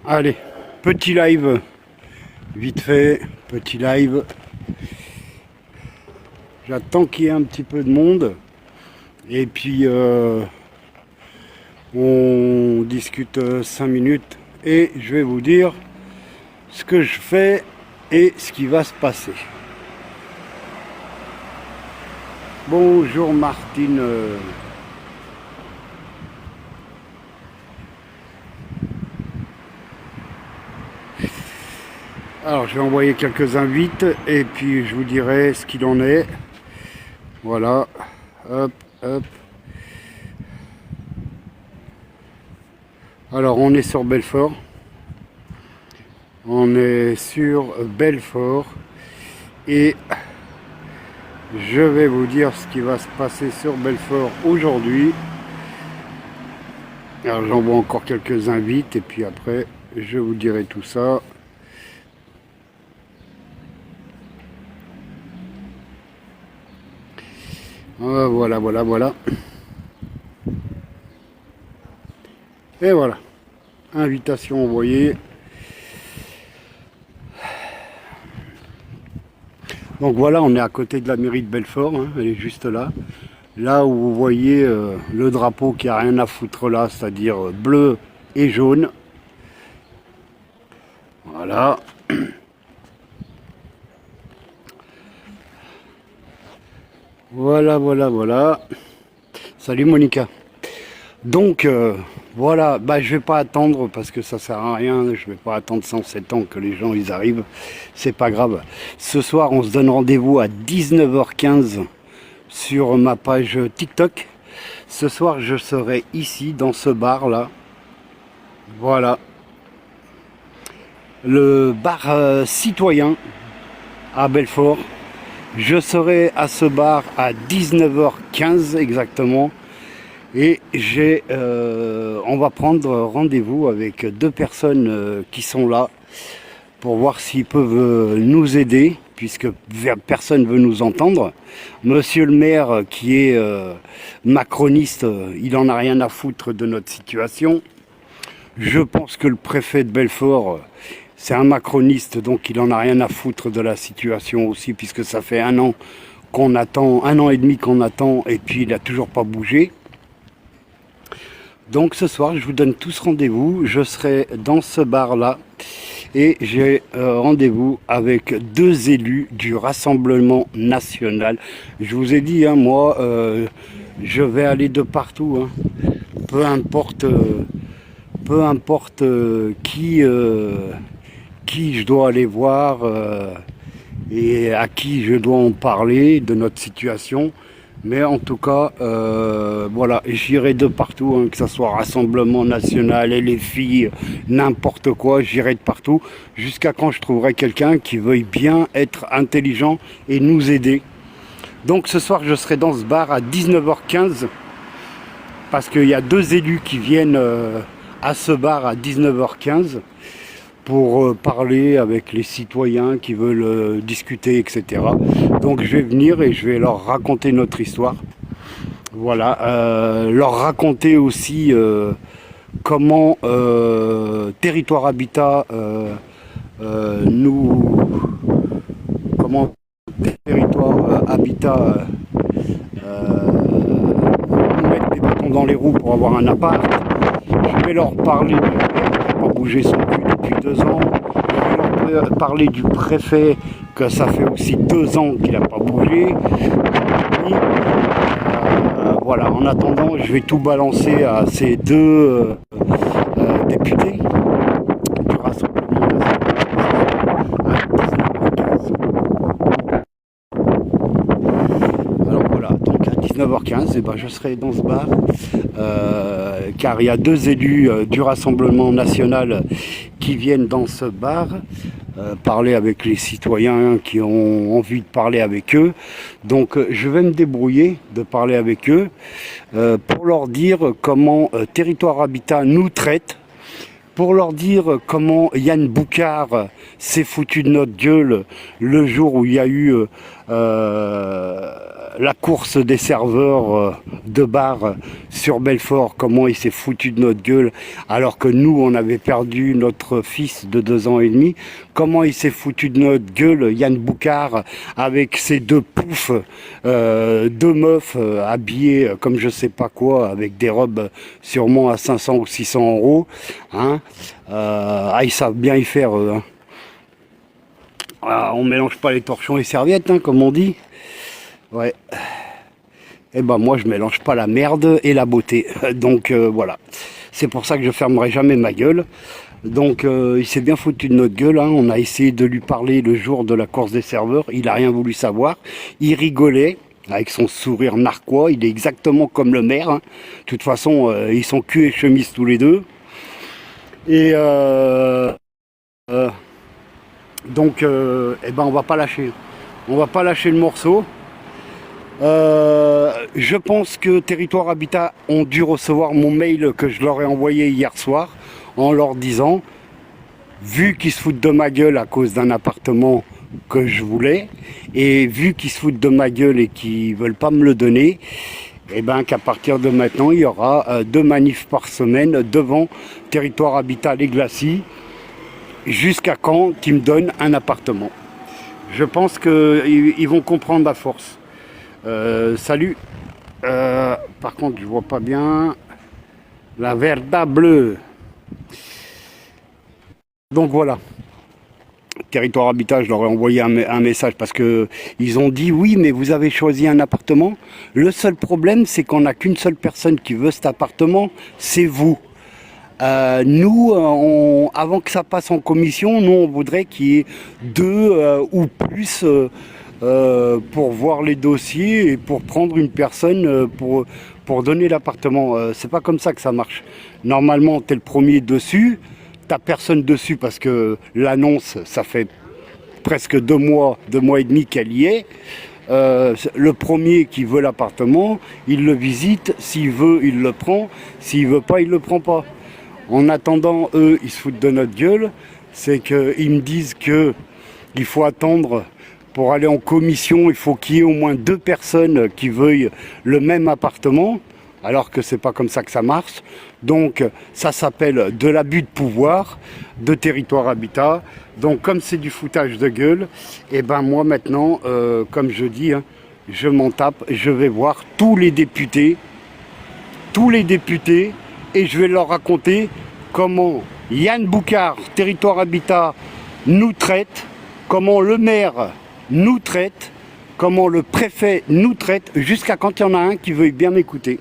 Allez, petit live, vite fait, petit live. J'attends qu'il y ait un petit peu de monde. Et puis, on discute 5 minutes. Et je vais vous dire ce que je fais et ce qui va se passer. Bonjour Martine. Alors, je vais envoyer quelques invites et puis je vous dirai ce qu'il en est. Voilà. Hop, hop. Alors, on est sur Belfort. On est sur Belfort. Et je vais vous dire ce qui va se passer sur Belfort aujourd'hui. Alors, j'envoie encore quelques invites et puis après, je vous dirai tout ça. Voilà, voilà, voilà. Et voilà. Invitation envoyée. Donc voilà, on est à côté de la mairie de Belfort, hein, elle est juste là. Là où vous voyez le drapeau qui a rien à foutre là, c'est-à-dire bleu et jaune. Voilà. Voilà, voilà, voilà. Salut Monica. Donc voilà, bah je vais pas attendre parce que ça sert à rien, je vais pas attendre 107 ans que les gens ils arrivent, c'est pas grave. Ce soir on se donne rendez-vous à 19h15 sur ma page TikTok. Ce soir je serai ici dans ce bar là. Voilà. Le bar citoyen à Belfort. Je serai à ce bar à 19h15 exactement. Et on va prendre rendez-vous avec deux personnes qui sont là pour voir s'ils peuvent nous aider, puisque personne ne veut nous entendre. Monsieur le maire, qui est macroniste, il en a rien à foutre de notre situation. Je pense que le préfet de Belfort, c'est un macroniste, donc il en a rien à foutre de la situation aussi, puisque ça fait 1 an qu'on attend, 1 an et demi qu'on attend, et puis il n'a toujours pas bougé. Donc ce soir, je vous donne tous rendez-vous. Je serai dans ce bar-là et j'ai rendez-vous avec 2 élus du Rassemblement National. Je vous ai dit, hein, moi, je vais aller de partout. Hein. Peu importe qui je dois aller voir et à qui je dois en parler de notre situation. Mais en tout cas, voilà, j'irai de partout, hein, que ce soit Rassemblement National, et les filles, n'importe quoi, j'irai de partout, jusqu'à quand je trouverai quelqu'un qui veuille bien être intelligent et nous aider. Donc ce soir, je serai dans ce bar à 19h15, parce qu'il y a 2 élus qui viennent à ce bar à 19h15, pour parler avec les citoyens qui veulent discuter, etc. Donc je vais venir et je vais leur raconter notre histoire. Voilà, leur raconter aussi comment Territoire Habitat comment Territoire Habitat nous mettre des bâtons dans les roues pour avoir un appart. Je vais leur parler pas bouger son cul depuis 2 ans. Je vais leur parler du préfet, que ça fait aussi 2 ans qu'il n'a pas bougé. Voilà, en attendant, je vais tout balancer à ces 2 députés du Rassemblement National. Alors voilà, donc à 19h15, eh ben, je serai dans ce bar. Car il y a 2 élus du Rassemblement National qui viennent dans ce bar parler avec les citoyens qui ont envie de parler avec eux. Donc je vais me débrouiller de parler avec eux pour leur dire comment Territoire Habitat nous traite, pour leur dire comment Yann Boucard s'est foutu de notre gueule le jour où il y a eu la course des serveurs de bar sur Belfort, comment il s'est foutu de notre gueule alors que nous on avait perdu notre fils de 2 ans et demi, comment il s'est foutu de notre gueule Yann Boucard avec ses deux poufs, deux meufs habillées comme je sais pas quoi avec des robes sûrement à 500 ou 600 euros, hein. Ils savent bien y faire eux, hein. On mélange pas les torchons et serviettes, hein, comme on dit. Ouais. Et ben moi je mélange pas la merde et la beauté. Donc voilà. C'est pour ça que je fermerai jamais ma gueule. Donc il s'est bien foutu de notre gueule, hein. On a essayé de lui parler le jour de la course des serveurs. Il a rien voulu savoir. Il rigolait avec son sourire narquois. Il est exactement comme le maire, hein. De toute façon, ils sont cul et chemise tous les deux. Et donc eh ben on va pas lâcher. On va pas lâcher le morceau. Je pense que Territoire Habitat ont dû recevoir mon mail que je leur ai envoyé hier soir en leur disant, vu qu'ils se foutent de ma gueule à cause d'un appartement que je voulais, et vu qu'ils se foutent de ma gueule et qu'ils veulent pas me le donner, et ben qu'à partir de maintenant il y aura 2 manifs par semaine devant Territoire Habitat Les Glacis, jusqu'à quand ils me donnent un appartement. Je pense qu'ils vont comprendre à force. Salut. Par contre, je vois pas bien la Verda bleue. Donc voilà. Territoire Habitat, je leur ai envoyé un message parce que ils ont dit oui, mais vous avez choisi un appartement. Le seul problème, c'est qu'on n'a qu'une seule personne qui veut cet appartement, c'est vous. Nous, avant que ça passe en commission, nous on voudrait qu'il y ait 2 ou plus pour voir les dossiers et pour prendre une personne pour donner l'appartement. C'est pas comme ça que ça marche. Normalement, tu es le premier dessus, t'as personne dessus parce que l'annonce, ça fait presque 2 mois et demi qu'elle y est. Le premier qui veut l'appartement, il le visite, s'il veut, il le prend, s'il veut pas, il le prend pas. En attendant, eux, ils se foutent de notre gueule, c'est qu'ils me disent que il faut attendre pour aller en commission, il faut qu'il y ait au moins 2 personnes qui veuillent le même appartement, alors que c'est pas comme ça que ça marche. Donc ça s'appelle de l'abus de pouvoir de Territoire Habitat. Donc comme c'est du foutage de gueule, et ben moi maintenant, comme je dis, hein, je m'en tape, je vais voir tous les députés, et je vais leur raconter comment Yann Boucard, Territoire Habitat, nous traite, comment le maire nous traite, comment le préfet nous traite, jusqu'à quand il y en a un qui veuille bien m'écouter.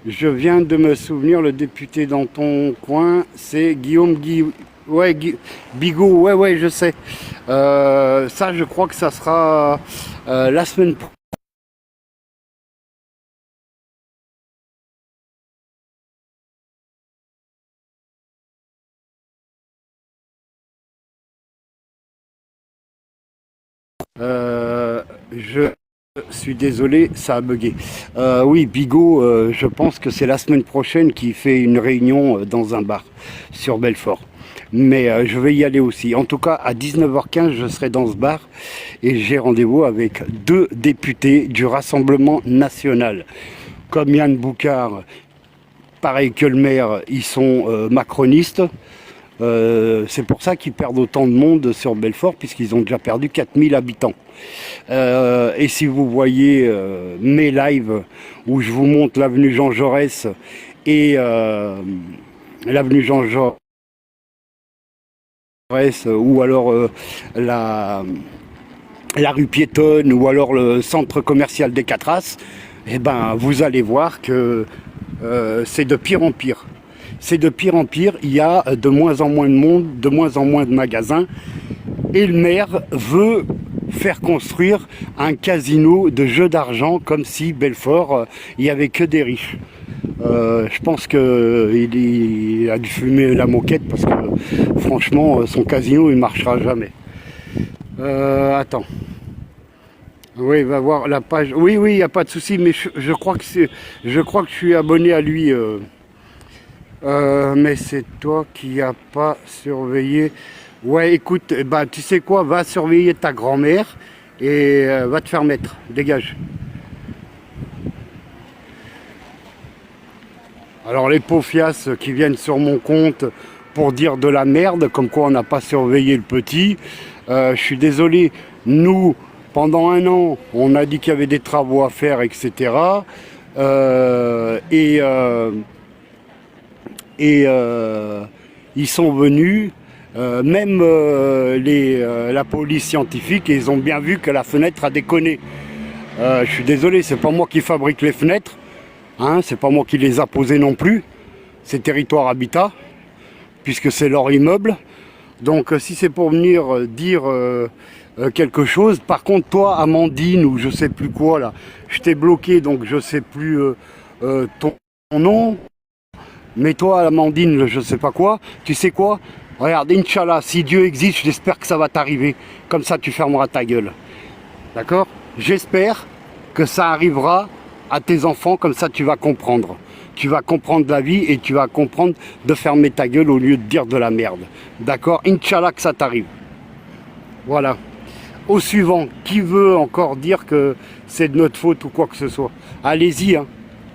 Je viens de me souvenir, le député dans ton coin, c'est Guillaume Bigot, ouais, je sais. Ça, je crois que ça sera la semaine prochaine. Je suis désolé, ça a bugué. Oui, Bigot, je pense que c'est la semaine prochaine qu'il fait une réunion dans un bar sur Belfort. Mais je vais y aller aussi. En tout cas, à 19h15, je serai dans ce bar et j'ai rendez-vous avec 2 députés du Rassemblement National. Comme Yann Boucard, pareil que le maire, ils sont macronistes. C'est pour ça qu'ils perdent autant de monde sur Belfort, puisqu'ils ont déjà perdu 4000 habitants. Et si vous voyez mes lives où je vous montre l'avenue Jean Jaurès et l'avenue Jean Jaurès, ou alors la rue piétonne, ou alors le centre commercial des Catras, eh ben, vous allez voir que c'est de pire en pire. C'est de pire en pire, il y a de moins en moins de monde, de moins en moins de magasins, et le maire veut faire construire un casino de jeux d'argent comme si Belfort, il n'y avait que des riches. Je pense qu'il a dû fumer la moquette parce que franchement son casino il marchera jamais. Attends. Oui, va voir la page. Oui, il n'y a pas de souci, mais je crois que je suis abonné à lui. Mais c'est toi qui n'as pas surveillé. Ouais, écoute, bah, tu sais quoi, va surveiller ta grand-mère et va te faire mettre, dégage. Alors les paufias qui viennent sur mon compte pour dire de la merde, comme quoi on n'a pas surveillé le petit, je suis désolé, nous, pendant un an, on a dit qu'il y avait des travaux à faire, etc. Ils sont venus, même la police scientifique, et ils ont bien vu que la fenêtre a déconné. Je suis désolé, c'est pas moi qui fabrique les fenêtres, hein, c'est pas moi qui les a posées non plus, c'est Territoire Habitat, puisque c'est leur immeuble. Donc si c'est pour venir dire quelque chose, par contre toi Amandine ou je sais plus quoi là, je t'ai bloqué donc je sais plus ton nom, mais toi Amandine je sais pas quoi, tu sais quoi, regarde, Inch'Allah, si Dieu existe, j'espère que ça va t'arriver, comme ça tu fermeras ta gueule, d'accord? J'espère que ça arrivera à tes enfants, comme ça tu vas comprendre. Tu vas comprendre la vie et tu vas comprendre de fermer ta gueule au lieu de dire de la merde. D'accord? Inch'Allah que ça t'arrive. Voilà. Au suivant, qui veut encore dire que c'est de notre faute ou quoi que ce soit? Allez-y, hein.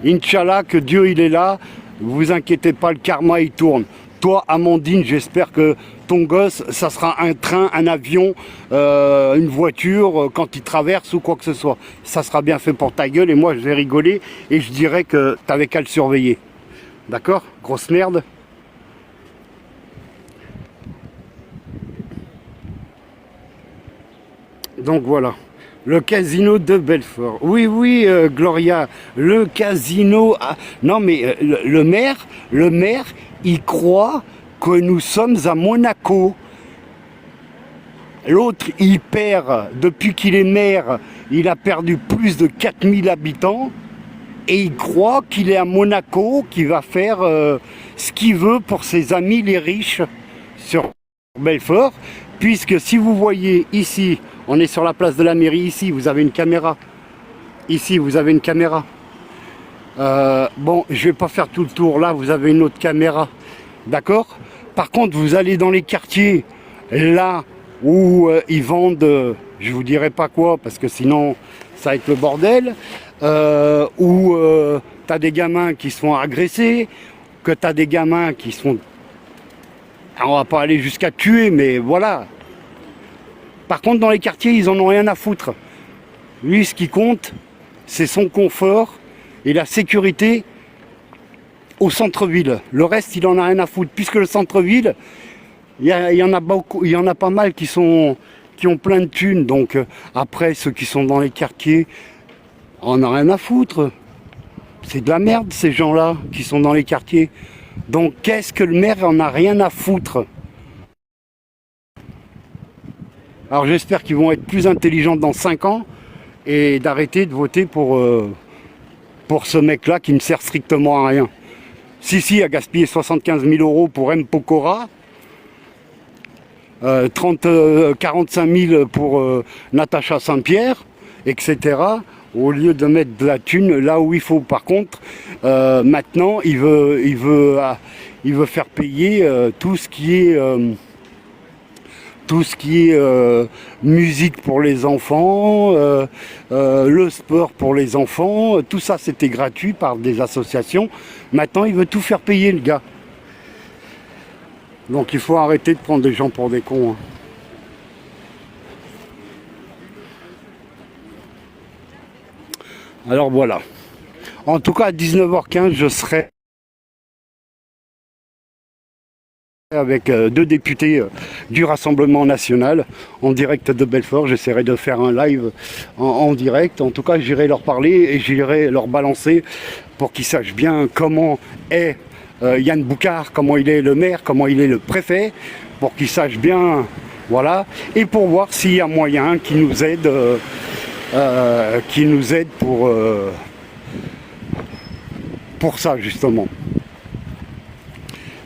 Inch'Allah que Dieu il est là. Vous inquiétez pas, le karma il tourne. Toi, Amandine, j'espère que ton gosse, ça sera un train, un avion, une voiture, quand il traverse ou quoi que ce soit. Ça sera bien fait pour ta gueule et moi je vais rigoler et je dirais que t'avais qu'à le surveiller. D'accord? Grosse merde. Donc voilà. Le casino de Belfort. Oui, oui, Gloria, le casino... Non, mais le maire, il croit que nous sommes à Monaco. L'autre, il perd, depuis qu'il est maire, il a perdu plus de 4000 habitants. Et il croit qu'il est à Monaco, qu'il va faire ce qu'il veut pour ses amis les riches sur Belfort. Puisque si vous voyez ici, on est sur la place de la mairie, ici vous avez une caméra. Ici vous avez une caméra. Bon, je vais pas faire tout le tour, là vous avez une autre caméra. D'accord? Par contre, vous allez dans les quartiers, là où ils vendent, je vous dirai pas quoi, parce que sinon ça va être le bordel, où tu as des gamins qui se font agresser, que tu as des gamins qui se font... Alors, on va pas aller jusqu'à tuer, mais voilà. Par contre, dans les quartiers, ils en ont rien à foutre. Lui, ce qui compte, c'est son confort et la sécurité au centre-ville. Le reste, il en a rien à foutre. Puisque le centre-ville, il y en a beaucoup, il y en a pas mal qui ont plein de thunes. Donc après, ceux qui sont dans les quartiers, on n'a rien à foutre. C'est de la merde, ces gens-là, qui sont dans les quartiers. Donc qu'est-ce que le maire en a rien à foutre? Alors j'espère qu'ils vont être plus intelligents dans 5 ans et d'arrêter de voter pour ce mec-là qui ne sert strictement à rien. Si, a gaspillé 75 000 € pour M. Pokora, 45 000 pour Natacha Saint-Pierre, etc. Au lieu de mettre de la thune là où il faut. Par contre, maintenant, il veut faire payer tout ce qui est musique pour les enfants, le sport pour les enfants, tout ça c'était gratuit par des associations. Maintenant il veut tout faire payer le gars. Donc il faut arrêter de prendre des gens pour des cons. Hein. Alors voilà. En tout cas à 19h15 je serai avec 2 députés du Rassemblement National en direct de Belfort. J'essaierai de faire un live en direct. En tout cas, j'irai leur parler et j'irai leur balancer pour qu'ils sachent bien comment est Yann Boucard, comment il est le maire, comment il est le préfet, pour qu'ils sachent bien, voilà, et pour voir s'il y a moyen qu'ils nous aident, pour ça justement.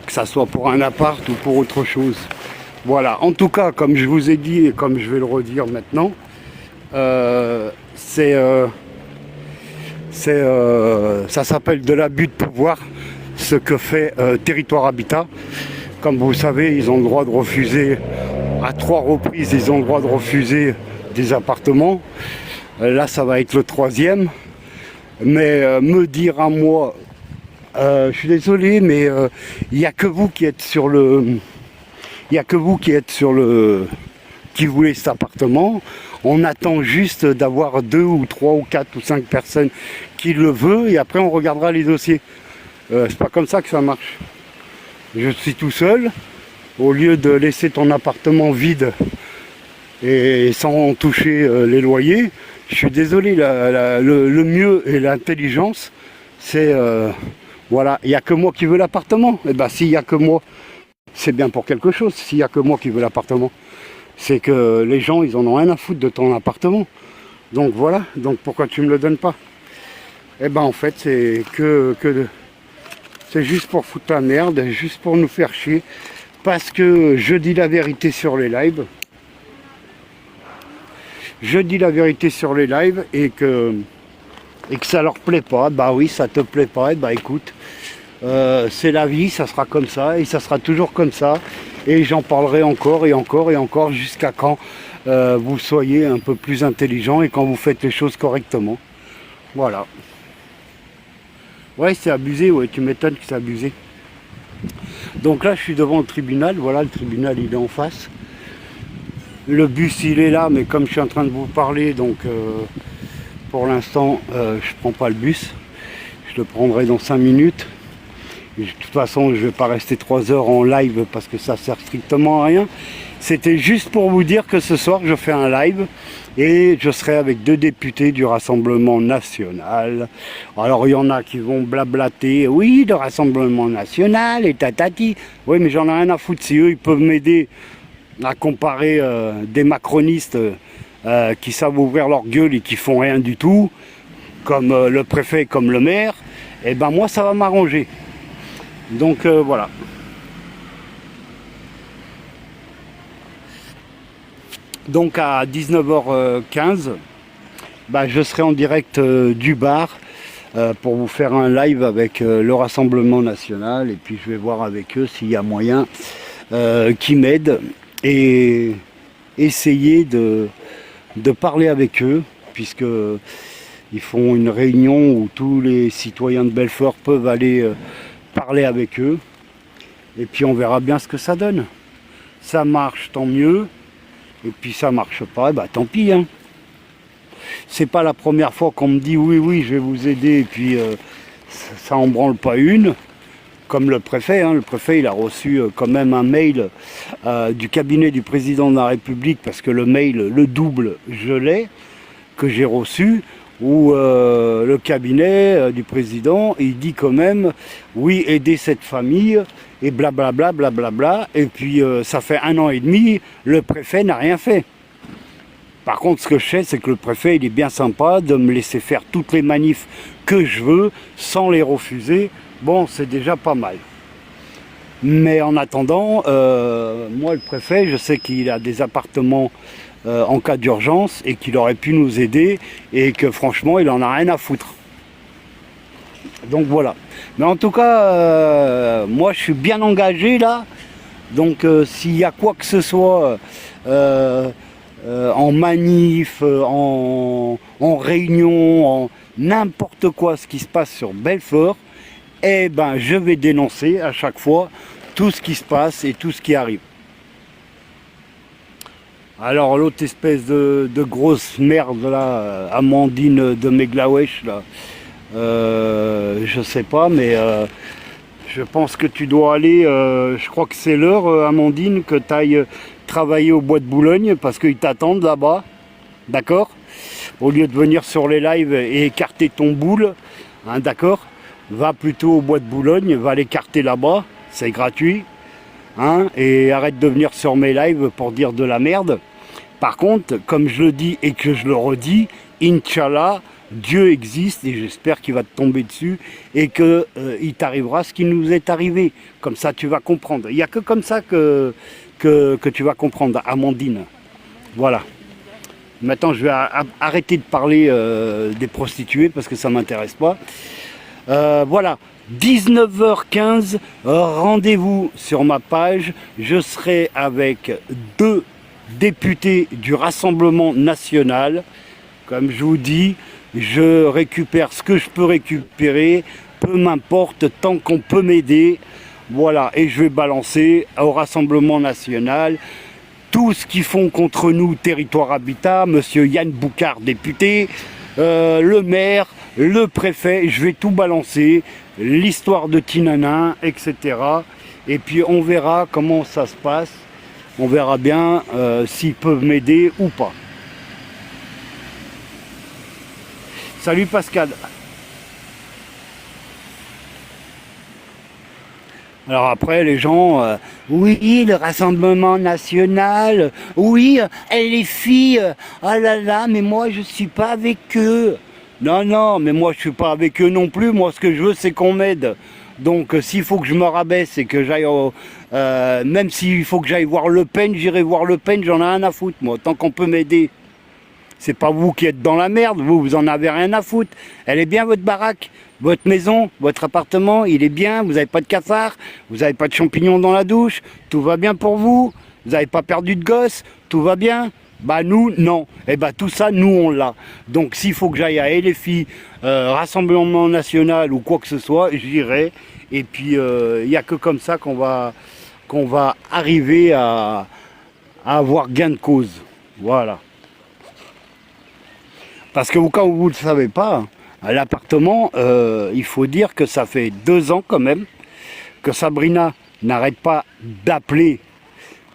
Que ça soit pour un appart ou pour autre chose. Voilà, en tout cas, comme je vous ai dit et comme je vais le redire maintenant, ça s'appelle de l'abus de pouvoir, ce que fait Territoire Habitat. Comme vous savez, ils ont le droit de refuser, à 3 reprises, ils ont le droit de refuser des appartements. Là, ça va être le troisième. Mais me dire à moi, je suis désolé, mais il n'y a que vous qui êtes sur le... Il n'y a que vous qui êtes sur le... qui voulez cet appartement. On attend juste d'avoir 2 ou 3 ou 4 ou 5 personnes qui le veulent et après on regardera les dossiers. C'est pas comme ça que ça marche. Je suis tout seul. Au lieu de laisser ton appartement vide et sans toucher les loyers, je suis désolé, le mieux et l'intelligence, c'est... voilà, il n'y a que moi qui veux l'appartement. Et bien s'il n'y a que moi, c'est bien pour quelque chose. S'il n'y a que moi qui veux l'appartement, c'est que les gens, ils en ont rien à foutre de ton appartement. Donc voilà, donc pourquoi tu me le donnes pas? Et ben en fait, c'est c'est juste pour foutre la merde, juste pour nous faire chier. Parce que je dis la vérité sur les lives. Je dis la vérité sur les lives et que ça leur plaît pas. Bah oui, ça te plaît pas, et bah écoute, c'est la vie, ça sera comme ça et ça sera toujours comme ça. Et j'en parlerai encore et encore et encore jusqu'à quand vous soyez un peu plus intelligent et quand vous faites les choses correctement. Voilà. Ouais, c'est abusé, ouais, tu m'étonnes que c'est abusé. Donc là, je suis devant le tribunal, voilà, le tribunal il est en face. Le bus il est là, mais comme je suis en train de vous parler, donc pour l'instant, je prends pas le bus. Je le prendrai dans 5 minutes. Et de toute façon, je ne vais pas rester 3 heures en live parce que ça sert strictement à rien. C'était juste pour vous dire que ce soir, je fais un live et je serai avec 2 députés du Rassemblement National. Alors, il y en a qui vont blablater, oui, le Rassemblement National et tatati. Oui, mais j'en ai rien à foutre. Si eux, ils peuvent m'aider à comparer des macronistes qui savent ouvrir leur gueule et qui font rien du tout, comme le préfet, comme le maire, et ben moi, ça va m'arranger. Donc voilà. Donc à 19h15, bah, je serai en direct du bar pour vous faire un live avec le Rassemblement National et puis je vais voir avec eux s'il y a moyen qu'ils m'aident et essayer de parler avec eux puisque ils font une réunion où tous les citoyens de Belfort peuvent aller parler avec eux et puis on verra bien ce que ça donne. Ça marche, tant mieux, et puis ça marche pas, bah tant pis hein. C'est pas la première fois qu'on me dit oui je vais vous aider et puis ça en branle pas une, comme le préfet hein. Le préfet il a reçu quand même un mail du cabinet du président de la République parce que le mail, le double je l'ai, que j'ai reçu, où le cabinet du président, il dit quand même, oui, aider cette famille, et blablabla, blablabla, et puis ça fait 1 an et demi, le préfet n'a rien fait. Par contre, ce que je sais, c'est que le préfet, il est bien sympa de me laisser faire toutes les manifs que je veux, sans les refuser. Bon, c'est déjà pas mal. Mais en attendant, moi, le préfet, je sais qu'il a des appartements en cas d'urgence et qu'il aurait pu nous aider et que franchement il en a rien à foutre. Donc voilà. Mais en tout cas, moi je suis bien engagé là. Donc s'il y a quoi que ce soit en manif, en réunion, en n'importe quoi ce qui se passe sur Belfort, eh ben je vais dénoncer à chaque fois tout ce qui se passe et tout ce qui arrive. Alors l'autre espèce de grosse merde là, Amandine de Meglawesh là, je sais pas, mais je pense que tu dois aller, je crois que c'est l'heure Amandine que tu ailles travailler au bois de Boulogne parce qu'ils t'attendent là-bas, d'accord? Au lieu de venir sur les lives et écarter ton boule, hein, d'accord? Va plutôt au bois de Boulogne, va l'écarter là-bas, c'est gratuit, hein, et arrête de venir sur mes lives pour dire de la merde. Par contre, comme je le dis et que je le redis, Inch'Allah, Dieu existe et j'espère qu'il va te tomber dessus et qu'il t'arrivera ce qui nous est arrivé. Comme ça, tu vas comprendre. Il n'y a que comme ça que tu vas comprendre, Amandine. Voilà. Maintenant, je vais arrêter de parler des prostituées parce que ça ne m'intéresse pas. Voilà. 19h15, rendez-vous sur ma page. Je serai avec 2 député du Rassemblement national. Comme je vous dis, je récupère ce que je peux récupérer, peu m'importe, tant qu'on peut m'aider. Voilà, et je vais balancer au Rassemblement national tout ce qu'ils font contre nous, Territoire Habitat, monsieur Yann Boucard, député, le maire, le préfet, je vais tout balancer, l'histoire de Tinanin, etc. Et puis on verra comment ça se passe, on verra bien s'ils peuvent m'aider ou pas. Salut Pascal. Alors après, les gens, oui, le Rassemblement national, oui, les filles, oh là là, mais moi je suis pas avec eux. Non, non, mais moi je suis pas avec eux non plus, moi ce que je veux c'est qu'on m'aide. Donc s'il faut que je me rabaisse et que j'aille, même s'il faut que j'aille voir Le Pen, j'irai voir Le Pen, j'en ai rien à foutre moi, tant qu'on peut m'aider. C'est pas vous qui êtes dans la merde, vous en avez rien à foutre. Elle est bien votre baraque, votre maison, votre appartement, il est bien, vous n'avez pas de cafard, vous n'avez pas de champignons dans la douche, tout va bien pour vous, vous n'avez pas perdu de gosse, tout va bien. Bah nous, non. Et bah tout ça, nous on l'a. Donc s'il faut que j'aille à LFI, Rassemblement National ou quoi que ce soit, j'irai. Et puis il n'y a que comme ça qu'on va arriver à avoir gain de cause. Voilà. Parce que quand vous ne le savez pas, l'appartement, il faut dire que ça fait 2 ans quand même que Sabrina n'arrête pas d'appeler,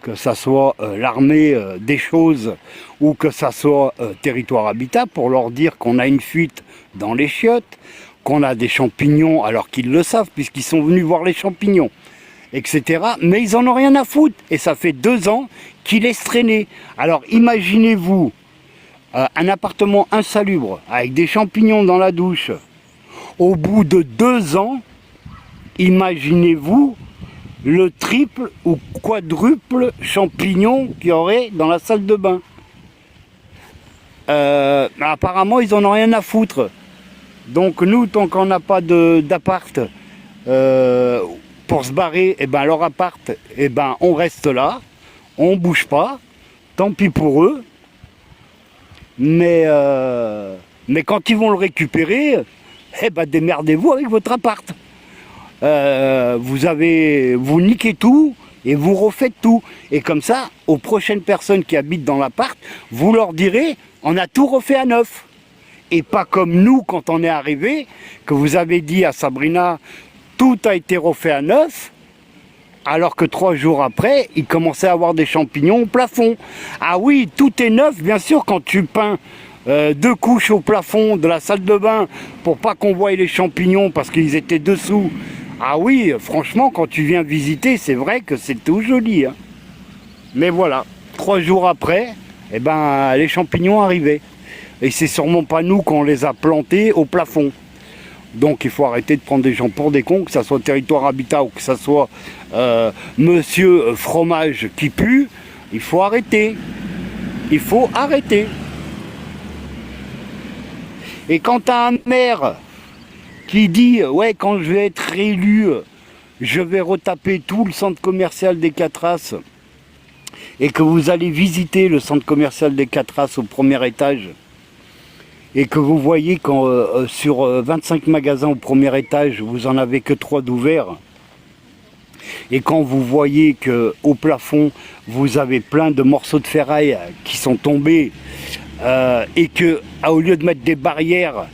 que ça soit l'armée des choses ou que ça soit Territoire Habitat, pour leur dire qu'on a une fuite dans les chiottes, qu'on a des champignons alors qu'ils le savent puisqu'ils sont venus voir les champignons, etc. Mais ils en ont rien à foutre et ça fait 2 ans qu'ils laissent traîner. Alors imaginez-vous un appartement insalubre avec des champignons dans la douche au bout de 2 ans, imaginez-vous le triple ou quadruple champignon qu'il y aurait dans la salle de bain. Apparemment ils en ont rien à foutre. Donc nous, tant qu'on n'a pas d'appart pour se barrer, et ben leur appart, et ben on reste là, on bouge pas, tant pis pour eux. Mais quand ils vont le récupérer, eh ben démerdez-vous avec votre appart. Vous niquez tout et vous refaites tout. Et comme ça, aux prochaines personnes qui habitent dans l'appart, vous leur direz, on a tout refait à neuf. Et pas comme nous, quand on est arrivé, que vous avez dit à Sabrina, tout a été refait à neuf. Alors que 3 jours après, il commençait à avoir des champignons au plafond. Ah oui, tout est neuf, bien sûr, quand tu peins 2 couches au plafond de la salle de bain pour pas qu'on voie les champignons parce qu'ils étaient dessous. Ah oui, franchement, quand tu viens visiter, c'est vrai que c'est tout joli. Hein. Mais voilà, 3 jours après, eh ben, les champignons arrivaient. Et c'est sûrement pas nous qu'on les a plantés au plafond. Donc il faut arrêter de prendre des gens pour des cons, que ça soit Territoire Habitat ou que ça soit Monsieur Fromage qui pue. Il faut arrêter. Il faut arrêter. Et quand tu as un maire qui dit « Ouais, quand je vais être élu, je vais retaper tout le centre commercial des Quat'Races » et que vous allez visiter le centre commercial des Quat'Races au premier étage et que vous voyez quand sur 25 magasins au premier étage, vous en avez que 3 d'ouverts, et quand vous voyez qu'au plafond, vous avez plein de morceaux de ferraille qui sont tombés, et que au lieu de mettre des barrières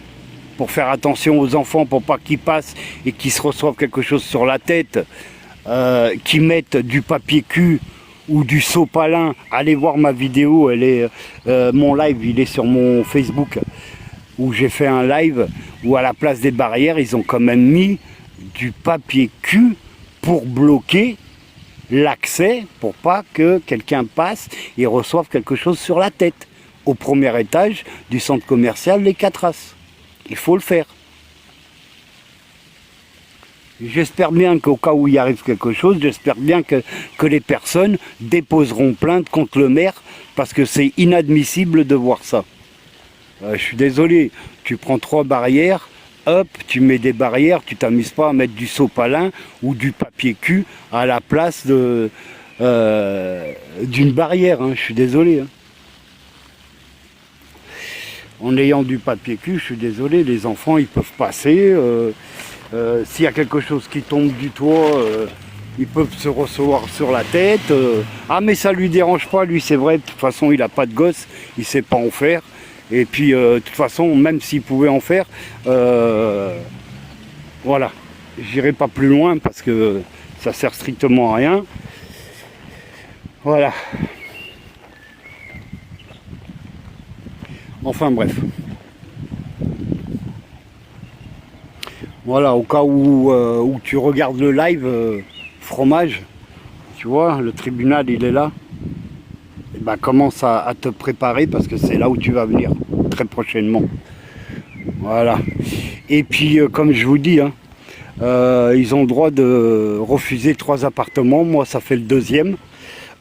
pour faire attention aux enfants, pour pas qu'ils passent et qu'ils se reçoivent quelque chose sur la tête, qu'ils mettent du papier cul ou du sopalin, allez voir ma vidéo, mon live, il est sur mon Facebook, où j'ai fait un live où à la place des barrières, ils ont quand même mis du papier cul pour bloquer l'accès, pour pas que quelqu'un passe et reçoive quelque chose sur la tête, au premier étage du centre commercial Les Quat'Races. Il faut le faire. J'espère bien qu'au cas où il arrive quelque chose, j'espère bien que les personnes déposeront plainte contre le maire, parce que c'est inadmissible de voir ça. Je suis désolé, tu prends 3 barrières, hop, tu mets des barrières, tu t'amuses pas à mettre du sopalin ou du papier cul à la place d'une barrière, hein, je suis désolé. Hein. En ayant du papier cul, je suis désolé, les enfants ils peuvent passer. S'il y a quelque chose qui tombe du toit, ils peuvent se recevoir sur la tête. Ah mais ça lui dérange pas, lui c'est vrai, de toute façon il a pas de gosse, il sait pas en faire. Et puis de toute façon, même s'il pouvait en faire, voilà, j'irai pas plus loin parce que ça sert strictement à rien. Voilà. Enfin bref. Voilà, au cas où tu regardes le live, fromage, tu vois, le tribunal il est là. Et ben, commence à te préparer parce que c'est là où tu vas venir très prochainement. Voilà. Et puis comme je vous dis, hein, ils ont le droit de refuser 3 appartements. Moi ça fait le 2e.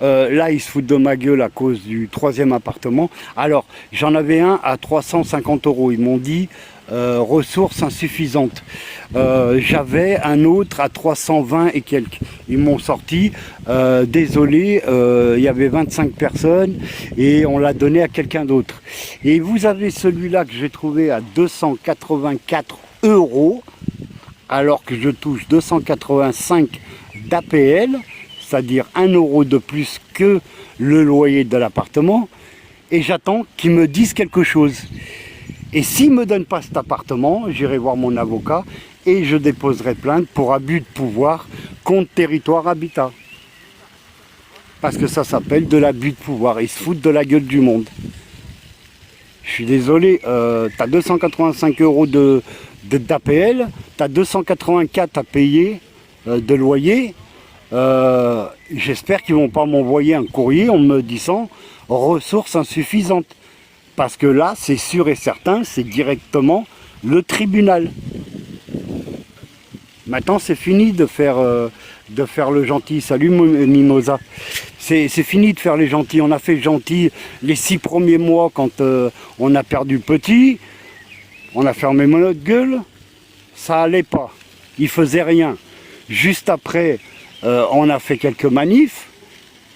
Là, ils se foutent de ma gueule à cause du 3e appartement. Alors, j'en avais un à 350 €. Ils m'ont dit ressources insuffisantes. J'avais un autre à 320 et quelques. Ils m'ont sorti. Désolé, il y avait 25 personnes et on l'a donné à quelqu'un d'autre. Et vous avez celui-là que j'ai trouvé à 284 €, alors que je touche 285 d'APL. C'est-à-dire 1 € de plus que le loyer de l'appartement, et j'attends qu'ils me disent quelque chose. Et s'ils ne me donnent pas cet appartement, j'irai voir mon avocat et je déposerai plainte pour abus de pouvoir contre Territoire Habitat. Parce que ça s'appelle de l'abus de pouvoir, ils se foutent de la gueule du monde. Je suis désolé, tu as 285 € d'APL, tu as 284 à payer de loyer. J'espère qu'ils vont pas m'envoyer un courrier en me disant ressources insuffisantes. Parce que là, c'est sûr et certain, c'est directement le tribunal. Maintenant, c'est fini de faire le gentil. Salut Mimosa. C'est fini de faire les gentils. On a fait gentil les 6 premiers mois quand on a perdu le petit. On a fermé notre gueule. Ça allait pas. Ils faisaient rien. Juste après, on a fait quelques manifs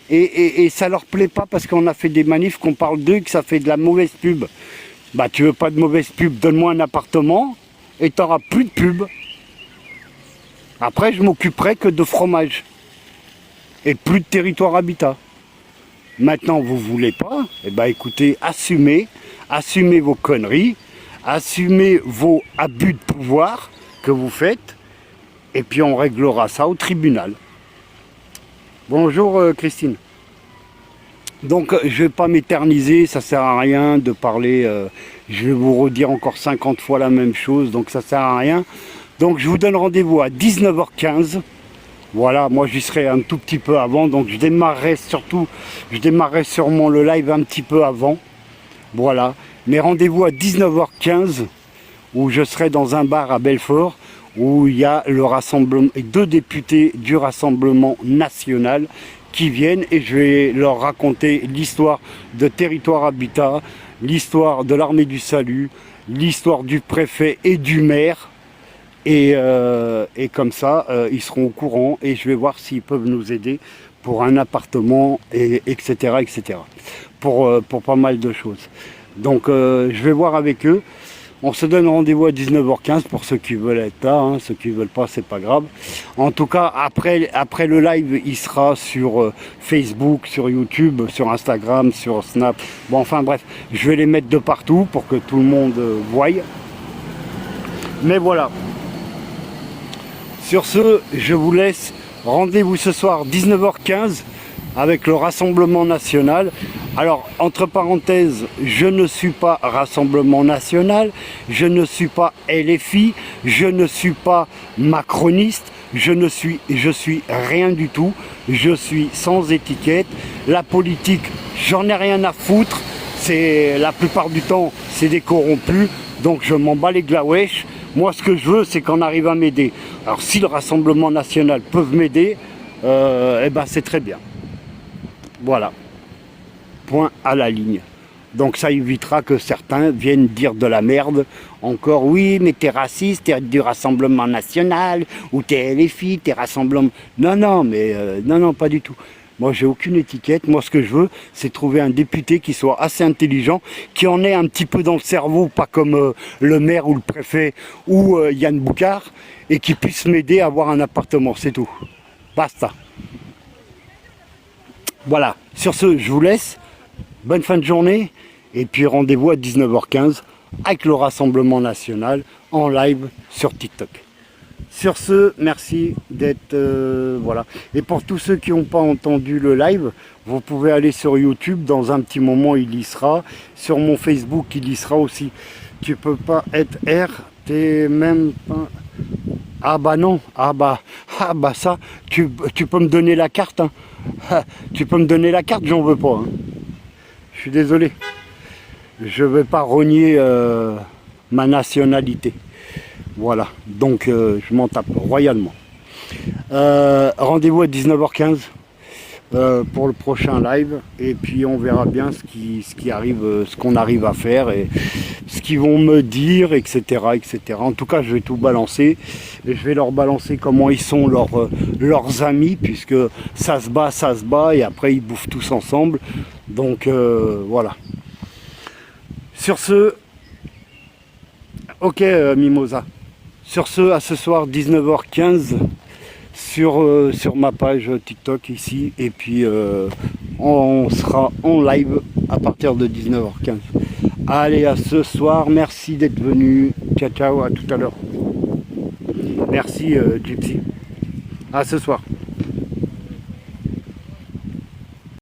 et ça leur plaît pas parce qu'on a fait des manifs qu'on parle d'eux, que ça fait de la mauvaise pub. Bah tu veux pas de mauvaise pub, donne-moi un appartement et tu n'auras plus de pub. Après je m'occuperai que de fromage et plus de Territoire Habitat. Maintenant vous voulez pas, et bah écoutez, assumez vos conneries, assumez vos abus de pouvoir que vous faites et puis on réglera ça au tribunal. Bonjour Christine. Donc je ne vais pas m'éterniser, ça sert à rien de parler, je vais vous redire encore 50 fois la même chose, donc ça sert à rien. Donc je vous donne rendez-vous à 19h15. Voilà, moi j'y serai un tout petit peu avant, donc je démarrerai sûrement le live un petit peu avant. Voilà, mais rendez-vous à 19h15 où je serai dans un bar à Belfort, où il y a le rassemblement, 2 députés du Rassemblement National qui viennent et je vais leur raconter l'histoire de Territoire Habitat, l'histoire de l'Armée du Salut, l'histoire du préfet et du maire. Et comme ça, ils seront au courant et je vais voir s'ils peuvent nous aider pour un appartement, etc. Pour pas mal de choses. Donc je vais voir avec eux. On se donne rendez-vous à 19h15 pour ceux qui veulent être là, hein. Ceux qui ne veulent pas, c'est pas grave. En tout cas, après le live, il sera sur Facebook, sur YouTube, sur Instagram, sur Snap. Bon, enfin bref, je vais les mettre de partout pour que tout le monde voie. Mais voilà. Sur ce, je vous laisse. Rendez-vous ce soir 19h15 avec le Rassemblement National. Alors, entre parenthèses, je ne suis pas Rassemblement National, je ne suis pas LFI, je ne suis pas macroniste, je suis rien du tout, je suis sans étiquette. La politique, j'en ai rien à foutre, c'est la plupart du temps, c'est des corrompus, donc je m'en bats les glaouèches. Moi, ce que je veux, c'est qu'on arrive à m'aider. Alors, si le Rassemblement National peut m'aider, eh ben, c'est très bien. Voilà. Point à la ligne. Donc ça évitera que certains viennent dire de la merde. Encore, oui, mais t'es raciste, t'es du Rassemblement National, ou t'es LFI, t'es Rassemblement... Non, mais non, pas du tout. Moi, j'ai aucune étiquette. Moi, ce que je veux, c'est trouver un député qui soit assez intelligent, qui en ait un petit peu dans le cerveau, pas comme le maire ou le préfet ou Yann Boucard, et qui puisse m'aider à avoir un appartement. C'est tout. Basta. Voilà. Sur ce, je vous laisse. Bonne fin de journée. Et puis rendez-vous à 19h15 avec le Rassemblement National en live sur TikTok. Sur ce, merci d'être... voilà. Et pour tous ceux qui n'ont pas entendu le live, vous pouvez aller sur YouTube. Dans un petit moment, il y sera. Sur mon Facebook, il y sera aussi. Tu peux pas être R, t'es même pas... Ah bah non, ah bah ça, tu peux me donner la carte. Hein. Tu peux me donner la carte, j'en veux pas. Hein. Je suis désolé. Je vais pas renier ma nationalité. Voilà, donc je m'en tape royalement. Rendez-vous à 19h15 pour le prochain live. Et puis on verra bien ce qui arrive, ce qu'on arrive à faire et ce qu'ils vont me dire, etc., etc. En tout cas, je vais tout balancer. Et je vais leur balancer comment ils sont leurs amis, puisque ça se bat, et après ils bouffent tous ensemble. Donc voilà. Sur ce, ok Mimosa. Sur ce, à ce soir 19h15 sur ma page TikTok ici. Et puis on sera en live à partir de 19h15. Allez, à ce soir. Merci d'être venu. Ciao, ciao, à tout à l'heure. Merci Gypsy. À ce soir.